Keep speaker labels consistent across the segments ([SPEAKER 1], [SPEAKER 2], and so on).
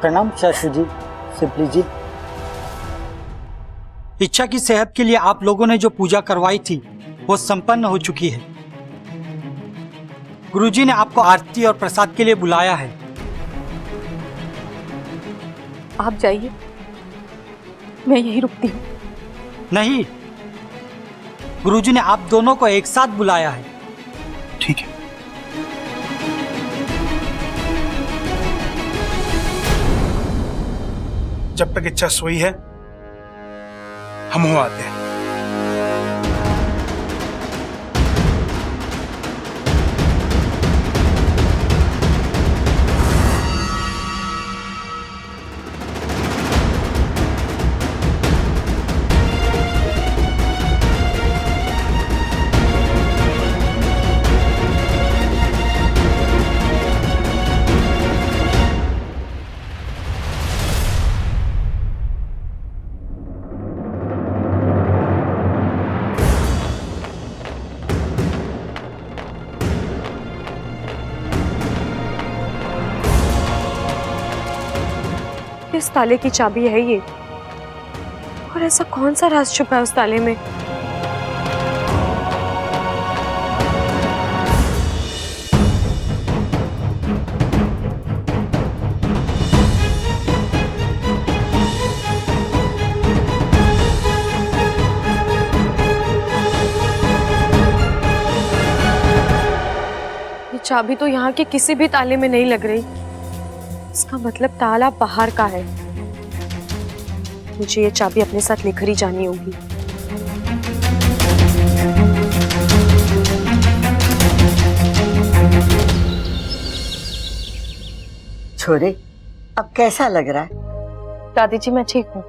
[SPEAKER 1] प्रणाम शाशु जी, सिप्ली जी। इच्छा की सेहत के लिए आप लोगों ने जो पूजा करवाई थी वो संपन्न हो चुकी है। गुरुजी ने आपको आरती और प्रसाद के लिए बुलाया है।
[SPEAKER 2] आप जाइए, मैं यहीं रुकती हूँ।
[SPEAKER 1] नहीं, गुरुजी ने आप दोनों को एक साथ बुलाया है।
[SPEAKER 3] ठीक है। जब तक इच्छा सोई है हम हो आते हैं।
[SPEAKER 2] किस ताले की चाबी है ये? और ऐसा कौन सा राज छुपा है उस ताले में? ये चाबी तो यहाँ के किसी भी ताले में नहीं लग रही। इसका मतलब ताला बाहर का है। मुझे ये चाबी अपने साथ लेकर ही जानी होगी।
[SPEAKER 4] छोरे, अब कैसा लग रहा है?
[SPEAKER 2] दादी जी मैं ठीक हूँ।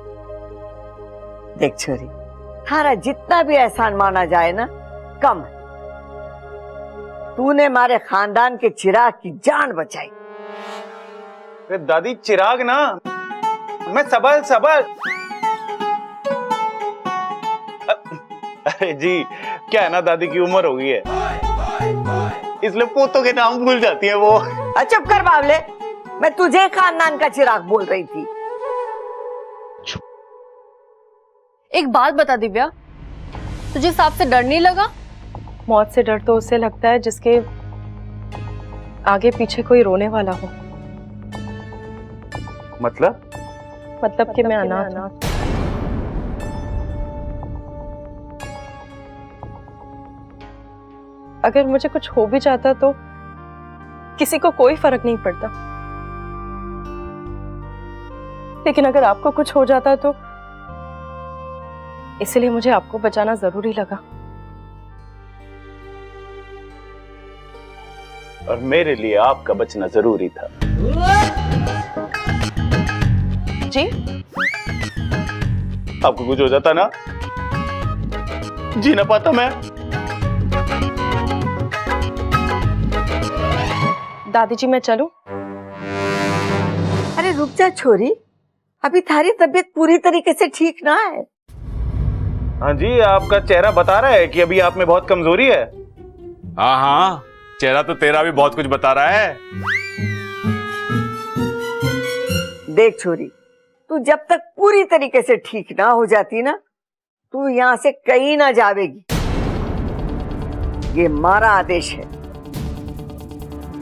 [SPEAKER 4] देख छोरी, थारा जितना भी एहसान माना जाए ना कम है। तूने हमारे खानदान के चिराग की जान बचाई।
[SPEAKER 5] दादी चिराग ना, मैं सबल सबल। अरे जी, क्या है ना, दादी की उम्र हो गई है इसलिए पोतों के नाम भूल जाती है वो।
[SPEAKER 4] चुप कर बावले, मैं तुझे खानदान का चिराग बोल रही थी।
[SPEAKER 2] एक बात बता दिव्या, तुझे सांप से डर नहीं लगा? मौत से डर तो उससे लगता है जिसके आगे पीछे कोई रोने वाला हो।
[SPEAKER 5] मतलब
[SPEAKER 2] कि मैं अनाथ हूं। अगर मुझे कुछ हो भी जाता तो किसी को कोई फर्क नहीं पड़ता, लेकिन अगर आपको कुछ हो जाता तो इसलिए मुझे आपको बचाना जरूरी लगा।
[SPEAKER 5] और मेरे लिए आपका बचना जरूरी था।
[SPEAKER 2] जी?
[SPEAKER 5] आपको कुछ हो जाता ना, जी ना पाता मैं।
[SPEAKER 2] दादी जी मैं चलूं?
[SPEAKER 4] अरे रुक जा छोरी, अभी थारी तबीयत पूरी तरीके से ठीक ना है।
[SPEAKER 5] हाँ जी, आपका चेहरा बता रहा है कि अभी आप में बहुत कमजोरी है।
[SPEAKER 6] हाँ हाँ, चेहरा तो तेरा भी बहुत कुछ बता रहा है।
[SPEAKER 4] देख छोरी, तू जब तक पूरी तरीके से ठीक ना हो जाती ना, तू यहाँ से कहीं ना जावेगी। ये हमारा आदेश है।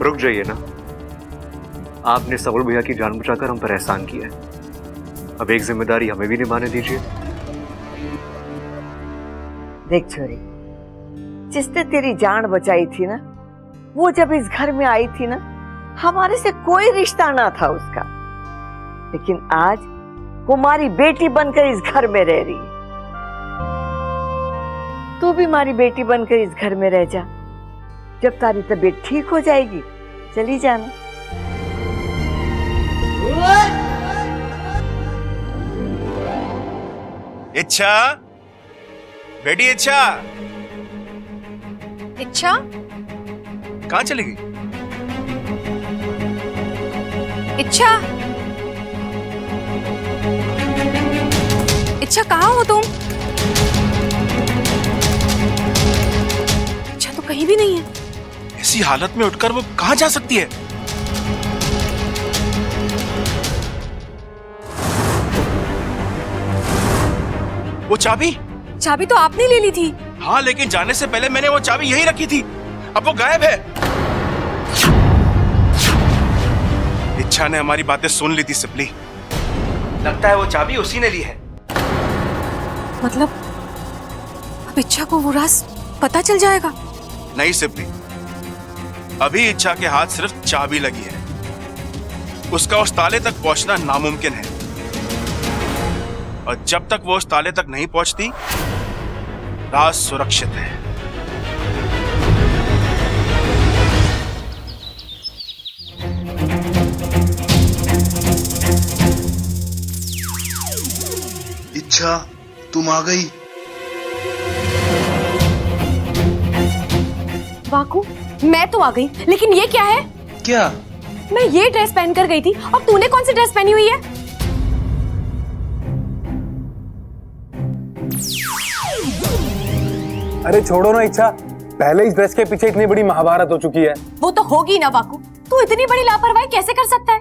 [SPEAKER 7] रुक जाइए ना, आपने सबल भैया की जान बचाकर हम पर एहसान किया है, अब एक जिम्मेदारी हमें भी निभाने दीजिए।
[SPEAKER 4] देख छोरी, जिसने तेरी जान बचाई थी ना, वो जब इस घर में आई थी ना, हमारे से कोई रिश्ता ना था उसका, लेकिन आज कुमारी बेटी बनकर इस घर में रह रही है। तू भी हमारी बेटी बनकर इस घर में रह जा। जब तारी तबीयत ठीक हो जाएगी चली जाना।
[SPEAKER 6] इच्छा, बेटी इच्छा,
[SPEAKER 2] इच्छा
[SPEAKER 6] कहाँ चली गई?
[SPEAKER 2] इच्छा, इच्छा कहाँ हो तुम? इच्छा तो कहीं भी नहीं है।
[SPEAKER 6] ऐसी हालत में उठकर वो कहाँ जा सकती है?
[SPEAKER 3] वो चाबी?
[SPEAKER 2] चाबी तो आपने ले ली थी।
[SPEAKER 3] हाँ, लेकिन जाने से पहले मैंने वो चाबी यहीं रखी थी। अब वो गायब है। इच्छा ने हमारी बातें सुन ली थी सिपली। लगता है वो चाबी उसी ने ली है।
[SPEAKER 2] मतलब अब इच्छा को वो राज पता चल जाएगा?
[SPEAKER 3] नहीं सिपली, अभी इच्छा के हाथ सिर्फ चाबी लगी है। उसका उस ताले तक पहुंचना नामुमकिन है, और जब तक वो उस ताले तक नहीं पहुंचती, राज सुरक्षित है।
[SPEAKER 8] इच्छा, तुम आ गई।
[SPEAKER 2] वाकू, मैं तो आ गई, लेकिन ये क्या है?
[SPEAKER 8] क्या?
[SPEAKER 2] मैं ये ड्रेस पहन कर गई थी और तूने कौन सी ड्रेस पहनी हुई है?
[SPEAKER 9] अरे छोड़ो ना इच्छा, पहले इस ड्रेस के पीछे इतनी बड़ी महाभारत हो चुकी है।
[SPEAKER 2] वो तो होगी ना वाकू, तू इतनी बड़ी लापरवाही कैसे कर सकता है?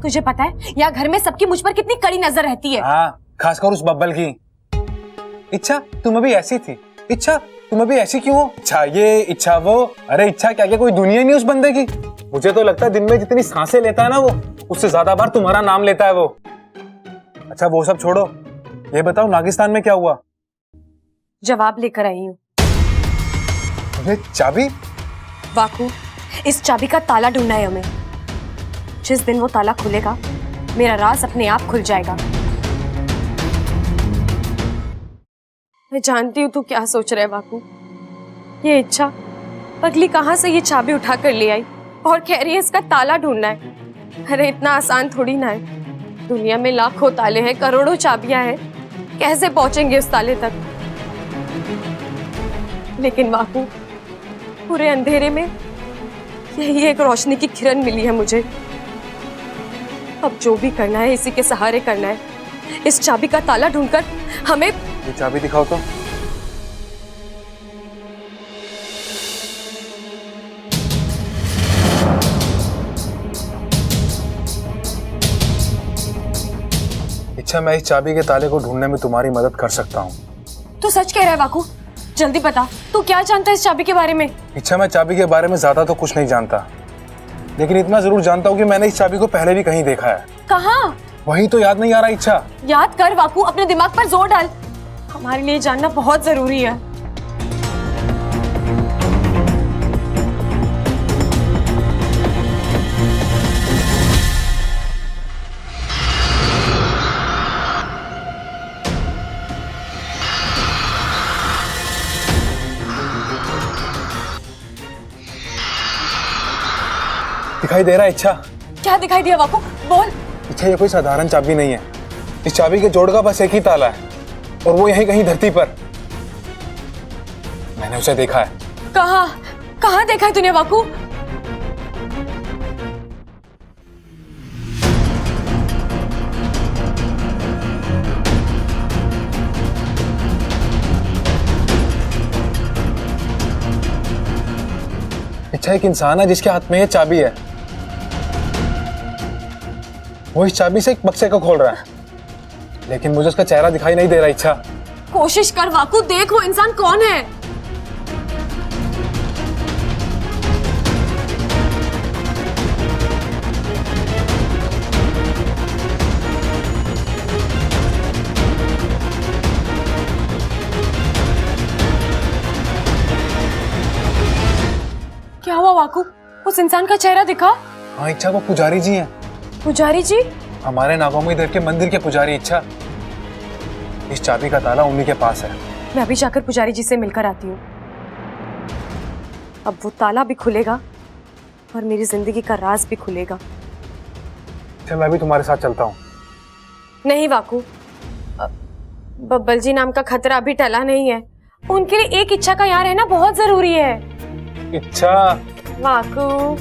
[SPEAKER 2] तुझे पता है यहाँ घर में सबकी मुझ पर कितनी कड़ी नजर रहती है।
[SPEAKER 9] हाँ, खासकर उस बब्बल की। इच्छा तुम अभी ऐसी थी, इच्छा तुम अभी ऐसी क्यों हो? इच्छा ये, इच्छा वो। अरे इच्छा क्या क्या कोई दुनिया नहीं उस बंदे की? मुझे तो लगता है दिन में जितनी सांसें लेता है ना वो, उससे ज्यादा बार तुम्हारा नाम लेता है वो। अच्छा वो सब छोड़ो, ये बताओ नागिस्तान में क्या हुआ?
[SPEAKER 2] जवाब लेकर आई हूँ।
[SPEAKER 9] ये चाबी?
[SPEAKER 2] वाकू, इस चाबी का ताला ढूंढना है हमें। जिस दिन वो ताला खुलेगा, मेरा राज अपने आप खुल जाएगा। मैं जानती हूँ तू क्या सोच रहा है वाकू। ये इच्छा पगली कहाँ से ये चाबी उठा कर ले आई और कह रही है इसका ताला ढूंढना है। अरे इतना आसान थोड़ी ना है। दुनिया में लाखों ताले हैं, करोड़ों चाबियां हैं, कैसे पहुंचेंगे उस ताले तक? लेकिन वाकू, पूरे अंधेरे में यही एक रोशनी की किरण मिली है मुझे। अब जो भी करना है इसी के सहारे करना है। इस चाबी का ताला ढूंढकर हमें।
[SPEAKER 9] ये चाबी दिखाओ तो। इच्छा, मैं इस चाबी के ताले को ढूंढने में तुम्हारी मदद कर सकता हूँ।
[SPEAKER 2] तू सच कह रहा है वाकू? जल्दी बता, तू क्या जानता है इस चाबी के बारे में?
[SPEAKER 9] इच्छा, मैं चाबी के बारे में ज्यादा तो कुछ नहीं जानता, लेकिन इतना जरूर जानता हूँ कि मैंने इस चाबी को पहले भी कहीं देखा है।
[SPEAKER 2] कहाँ?
[SPEAKER 9] वही तो याद नहीं आ रहा। इच्छा
[SPEAKER 2] याद कर वाकू, अपने दिमाग पर जोर डाल। हमारे लिए जानना बहुत जरूरी है।
[SPEAKER 9] दिखाई दे रहा है इच्छा?
[SPEAKER 2] क्या दिखाई दिया वाकू? बोल।
[SPEAKER 9] इच्छा, ये कोई साधारण चाबी नहीं है। इस चाबी के जोड़ का बस एक ही ताला है, और वो यहीं कहीं धरती पर। मैंने उसे देखा है।
[SPEAKER 2] कहाँ? कहाँ देखा है तूने वाकू?
[SPEAKER 9] इच्छा एक इंसान है जिसके हाथ में ये चाबी है। वो इस चाबी से एक बक्से को खोल रहा है, लेकिन मुझे उसका चेहरा दिखाई नहीं दे रहा। इच्छा
[SPEAKER 2] कोशिश कर वाकू, देख वो इंसान कौन है। क्या हुआ वाकू? उस इंसान का चेहरा दिखा?
[SPEAKER 9] हाँ इच्छा, वो पुजारी जी हैं।
[SPEAKER 2] पुजारी जी?
[SPEAKER 9] हमारे नागोमी देव के मंदिर के पुजारी। इच्छा, इस चाबी का ताला उन्हीं के पास है।
[SPEAKER 2] मैं अभी जाकर पुजारी जी से मिलकर आती हूँ। अब वो ताला भी खुलेगा और मेरी जिंदगी का राज भी खुलेगा।
[SPEAKER 9] चल मैं भी तुम्हारे साथ चलता हूँ।
[SPEAKER 2] नहीं वाकू, बब्बल जी नाम का खतरा अभी टला नहीं है। उनके लिए एक इच्छा का यहाँ रहना बहुत जरूरी है।
[SPEAKER 9] इच्छा।
[SPEAKER 2] वाकू।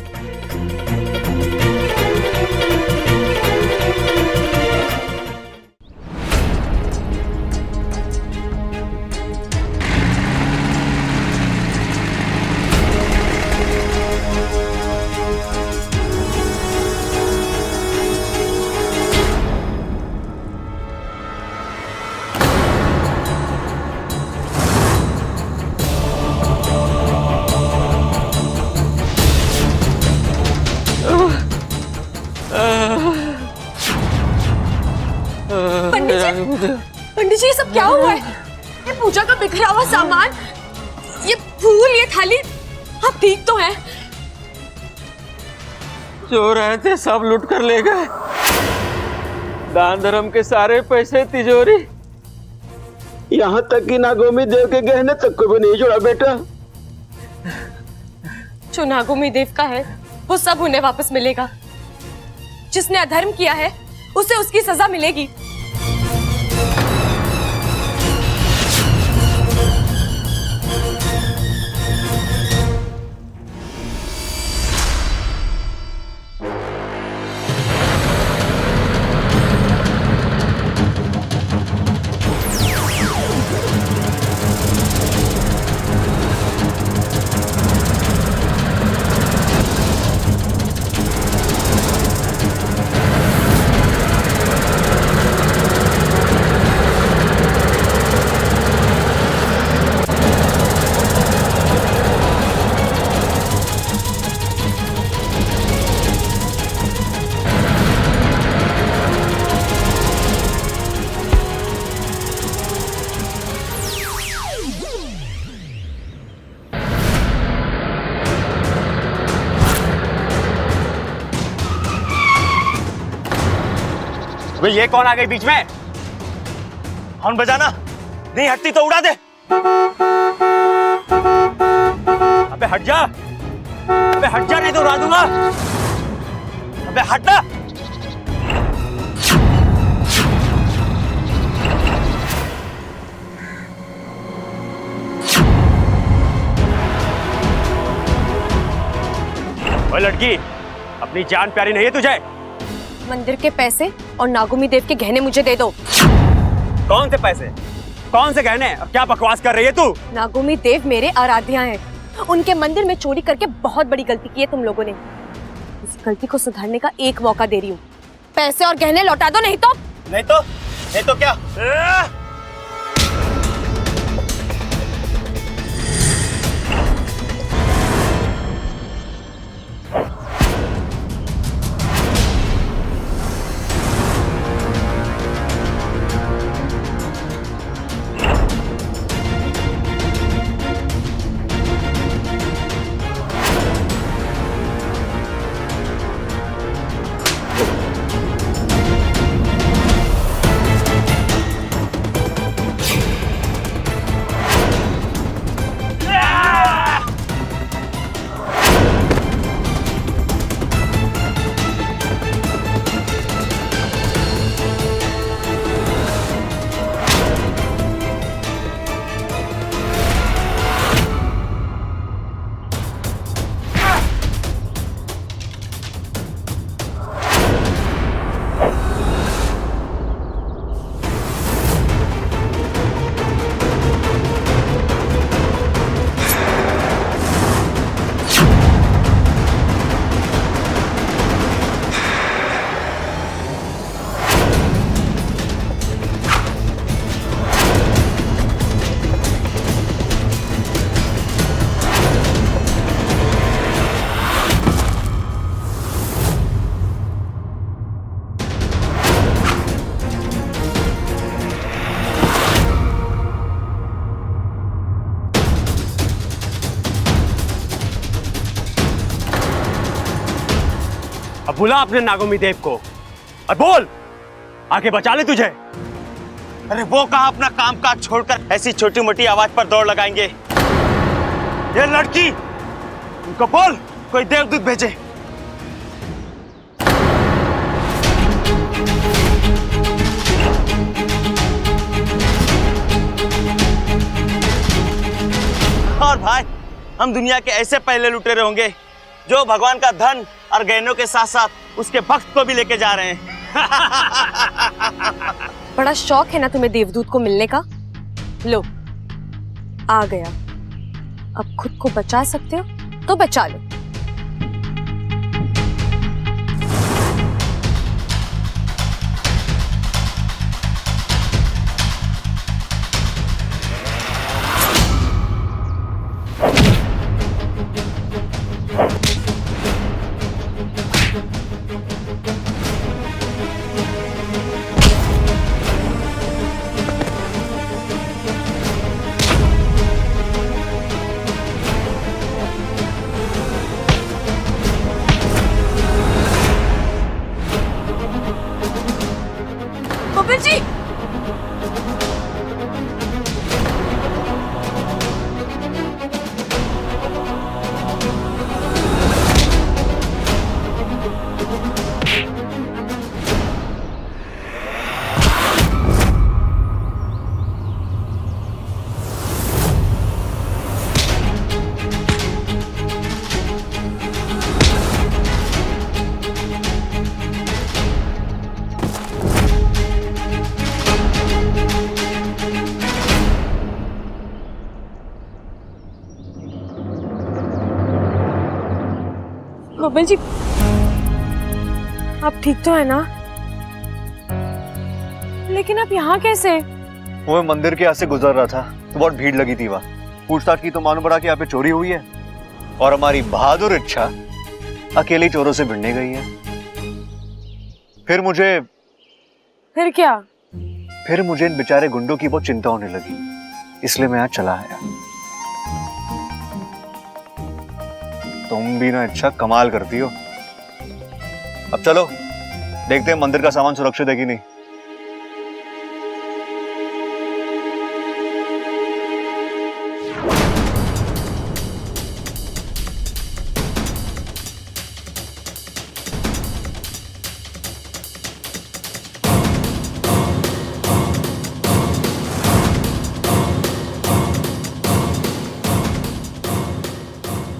[SPEAKER 2] पंडित जी ये सब क्या हुआ है? ये पूजा का बिखरा हुआ सामान, ये फूल, ये थाली, आप ठीक तो हैं?
[SPEAKER 10] जो रहे थे सब लूट कर ले गए। दान धर्म के सारे पैसे तिजोरी, यहाँ तक कि नागोमी देव के गहने तक को भी नहीं जोड़ा बेटा।
[SPEAKER 2] जो नागोमी देव का है वो सब उन्हें वापस मिलेगा। जिसने अधर्म किया है उसे उसकी सजा मिलेगी।
[SPEAKER 6] वे ये कौन आ गई बीच में? हॉर्न बजाना नहीं हटती तो उड़ा दे। अबे हट जा, अबे हट जा नहीं तो उड़ा दूंगा। अबे हट ना। ओए लड़की, अपनी जान प्यारी नहीं है तुझे?
[SPEAKER 2] मंदिर के पैसे और नागोमी देव के गहने मुझे दे दो।
[SPEAKER 6] कौन से पैसे, कौन से गहने? अब क्या बकवास कर रही है तू?
[SPEAKER 2] नागोमी देव मेरे आराध्या हैं। उनके मंदिर में चोरी करके बहुत बड़ी गलती की है तुम लोगों ने। इस गलती को सुधारने का एक मौका दे रही हूँ। पैसे और गहने लौटा दो, नहीं तो
[SPEAKER 6] क्या? अब बुला अपने नागोमी देव को और बोल, आके बचा ले तुझे। अरे वो कहाँ अपना काम काज छोड़कर ऐसी छोटी मोटी आवाज पर दौड़ लगाएंगे। ये लड़की, उनको बोल कोई देवदूत भेजे। और भाई, हम दुनिया के ऐसे पहले लुटेरे होंगे जो भगवान का धन और गहनों के साथ साथ उसके भक्त को भी लेके जा रहे हैं।
[SPEAKER 2] बड़ा शौक है ना तुम्हें देवदूत को मिलने का? लो, आ गया। अब खुद को बचा सकते हो तो बचा लो। बबल जी, आप ठीक तो है ना? लेकिन आप यहाँ कैसे?
[SPEAKER 7] वो मैं मंदिर के यहाँ से गुजर रहा था तो बहुत भीड़ लगी थी वहाँ। पूछताछ की तो मालूम पड़ा कि यहाँ पे चोरी हुई है और हमारी बहादुर इच्छा अकेली चोरों से भिड़ने गई है।
[SPEAKER 2] फिर क्या?
[SPEAKER 7] फिर मुझे इन बेचारे गुंडों की बहुत चिंता होने लगी, इसलिए मैं यहाँ चला आया। तुम भी ना इच्छा कमाल करती हो। अब चलो देखते हैं मंदिर का सामान सुरक्षित है कि नहीं।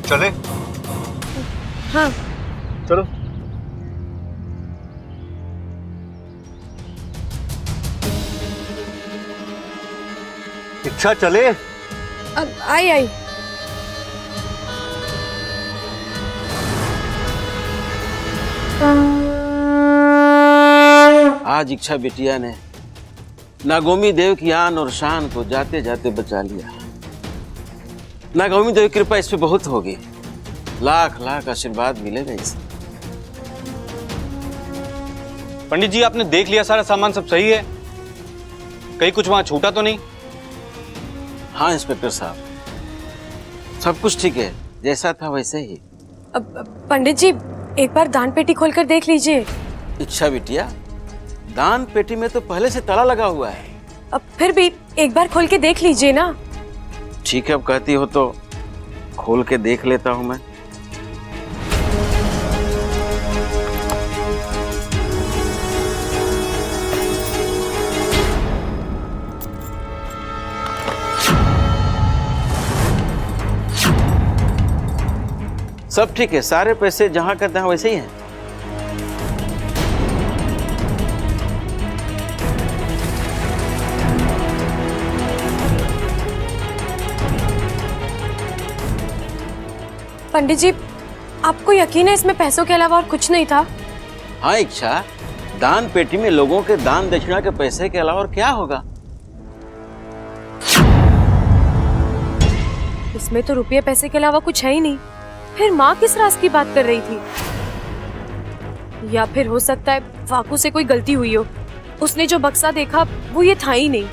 [SPEAKER 7] चले?
[SPEAKER 2] हाँ।
[SPEAKER 7] चलो। इच्छा चले?
[SPEAKER 2] अब आई।
[SPEAKER 10] आज इच्छा बिटिया ने नागोमी देव की आन और शान को जाते जाते बचा लिया। नागोमी देव की कृपा इस पे बहुत होगी। लाख लाख आशीर्वाद मिलेगा इसे।
[SPEAKER 6] पंडित जी, आपने देख लिया सारा सामान सब सही है? कहीं कुछ वहां छूटा तो नहीं?
[SPEAKER 10] हाँ इंस्पेक्टर साहब, सब कुछ ठीक है, जैसा था वैसे ही।
[SPEAKER 2] अब पंडित जी, एक बार दान पेटी खोलकर देख लीजिए।
[SPEAKER 10] इच्छा बिटिया, दान पेटी में तो पहले से ताला लगा हुआ है।
[SPEAKER 2] अब फिर भी एक बार खोल के देख लीजिए ना।
[SPEAKER 10] ठीक है, अब कहती हो तो खोल के देख लेता हूं मैं। सब ठीक है, सारे पैसे जहां का तहां वैसे ही हैं।
[SPEAKER 2] पंडित जी, आपको यकीन है इसमें पैसों के अलावा और कुछ नहीं था?
[SPEAKER 10] हाँ इच्छा, दान पेटी में लोगों के दान दक्षिणा के पैसे के अलावा और क्या होगा?
[SPEAKER 2] इसमें तो रुपये पैसे के अलावा कुछ है ही नहीं। फिर माँ किस राज की बात कर रही थी? या फिर हो सकता है फाकू से कोई गलती हुई हो, उसने जो बक्सा देखा वो ये था ही नहीं।